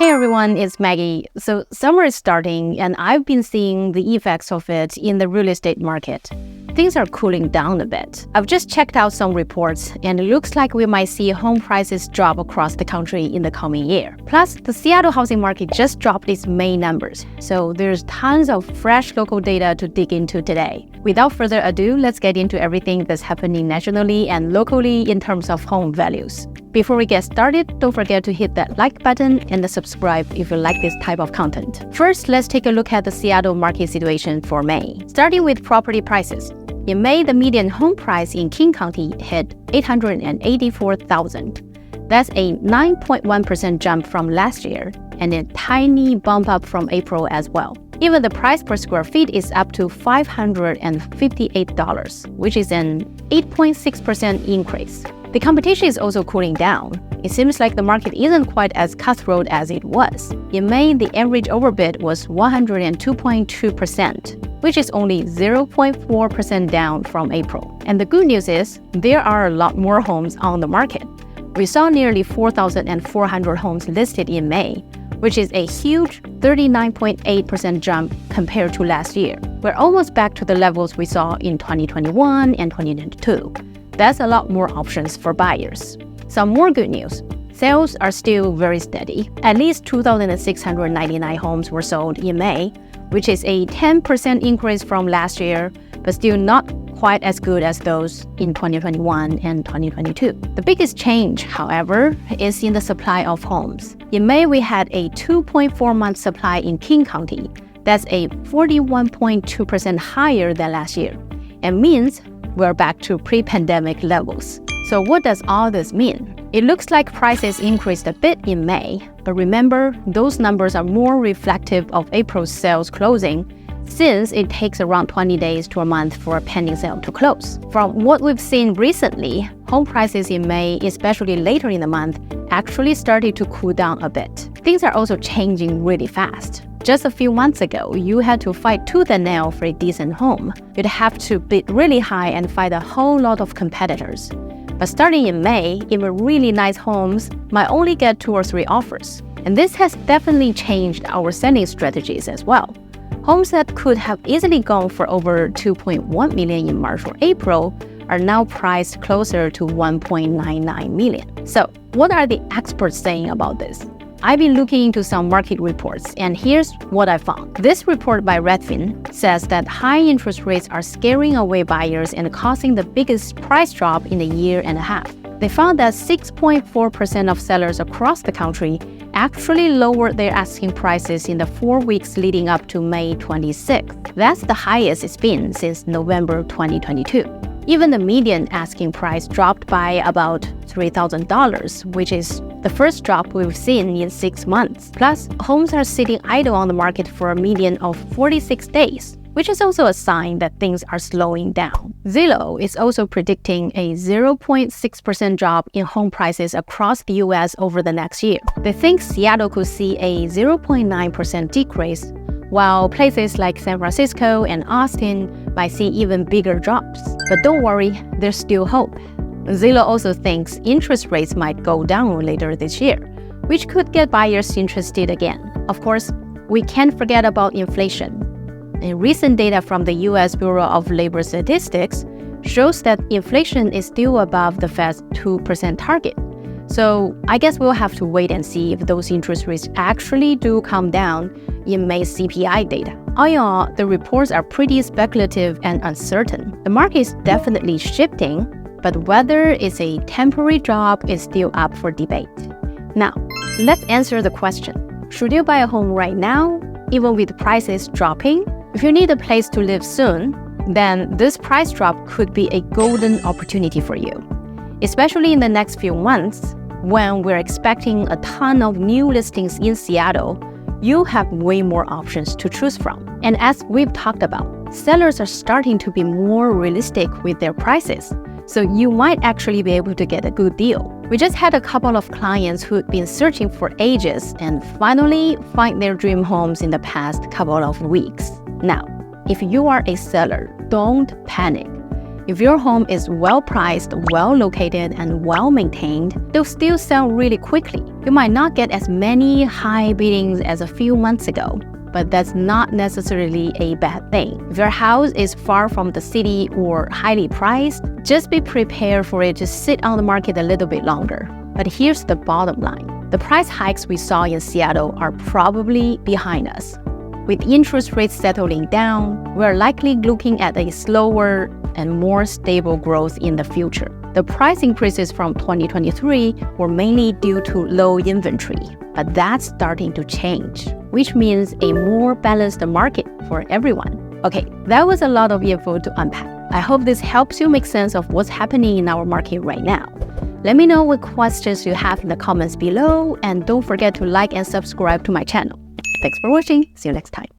Hey everyone, it's Maggie. So summer is starting and I've been seeing the effects of it in the real estate market. Things are cooling down a bit. I've just checked out some reports and it looks like we might see home prices drop across the country in the coming year. Plus, the Seattle housing market just dropped its May numbers, so there's tons of fresh local data to dig into today. Without further ado, let's get into everything that's happening nationally and locally in terms of home values. Before we get started, don't forget to hit that like button and subscribe if you like this type of content. First, let's take a look at the Seattle market situation for May. Starting with property prices. In May, the median home price in King County hit $884,000. That's a 9.1% jump from last year and a tiny bump up from April as well. Even the price per square feet is up to $558, which is an 8.6% increase. The competition is also cooling down. It seems like the market isn't quite as cutthroat as it was. In May, the average overbid was 102.2%, which is only 0.4% down from April. And the good news is, there are a lot more homes on the market. We saw nearly 4,400 homes listed in May, which is a huge 39.8% jump compared to last year. We're almost back to the levels we saw in 2021 and 2022. That's a lot more options for buyers. Some more good news. Sales are still very steady. At least 2,699 homes were sold in May, which is a 10% increase from last year, but still not quite as good as those in 2021 and 2022. The biggest change, however, is in the supply of homes. In May, we had a 2.4-month supply in King County. That's a 41.2% higher than last year, and means we're back to pre-pandemic levels. So what does all this mean? It looks like prices increased a bit in May, but remember, those numbers are more reflective of April's sales closing, since it takes around 20 days to a month for a pending sale to close. From what we've seen recently, home prices in May, especially later in the month, actually started to cool down a bit. Things are also changing really fast. Just a few months ago, you had to fight tooth and nail for a decent home. You'd have to bid really high and fight a whole lot of competitors. But starting in May, even really nice homes might only get 2 or 3 offers. And this has definitely changed our selling strategies as well. Homes that could have easily gone for over $2.1 million in March or April are now priced closer to $1.99 million. So, what are the experts saying about this? I've been looking into some market reports, and here's what I found. This report by Redfin says that high interest rates are scaring away buyers and causing the biggest price drop in a year and a half. They found that 6.4% of sellers across the country actually lowered their asking prices in the 4 weeks leading up to May 26th. That's the highest it's been since November 2022. Even the median asking price dropped by about $3,000, which is the first drop we've seen in 6 months. Plus, homes are sitting idle on the market for a median of 46 days, which is also a sign that things are slowing down. Zillow is also predicting a 0.6% drop in home prices across the US over the next year. They think Seattle could see a 0.9% decrease, while places like San Francisco and Austin might see even bigger drops. But don't worry, there's still hope. Zillow also thinks interest rates might go down later this year, which could get buyers interested again. Of course, we can't forget about inflation. And recent data from the US Bureau of Labor Statistics shows that inflation is still above the Fed's 2% target. So I guess we'll have to wait and see if those interest rates actually do come down in May's CPI data. All in all, the reports are pretty speculative and uncertain. The market is definitely shifting, but whether it's a temporary drop is still up for debate. Now, let's answer the question. Should you buy a home right now, even with prices dropping? If you need a place to live soon, then this price drop could be a golden opportunity for you. Especially in the next few months, when we're expecting a ton of new listings in Seattle, you have way more options to choose from. And as we've talked about, sellers are starting to be more realistic with their prices, so you might actually be able to get a good deal. We just had a couple of clients who'd been searching for ages and finally find their dream homes in the past couple of weeks. Now, if you are a seller, don't panic. If your home is well-priced, well-located, and well-maintained, they'll still sell really quickly. You might not get as many high biddings as a few months ago, but that's not necessarily a bad thing. If your house is far from the city or highly priced, just be prepared for it to sit on the market a little bit longer. But here's the bottom line. The price hikes we saw in Seattle are probably behind us. With interest rates settling down, we're likely looking at a slower and more stable growth in the future. The price increases from 2023 were mainly due to low inventory, but that's starting to change, which means a more balanced market for everyone. Okay, that was a lot of info to unpack. I hope this helps you make sense of what's happening in our market right now. Let me know what questions you have in the comments below, and don't forget to like and subscribe to my channel. Thanks for watching. See you next time.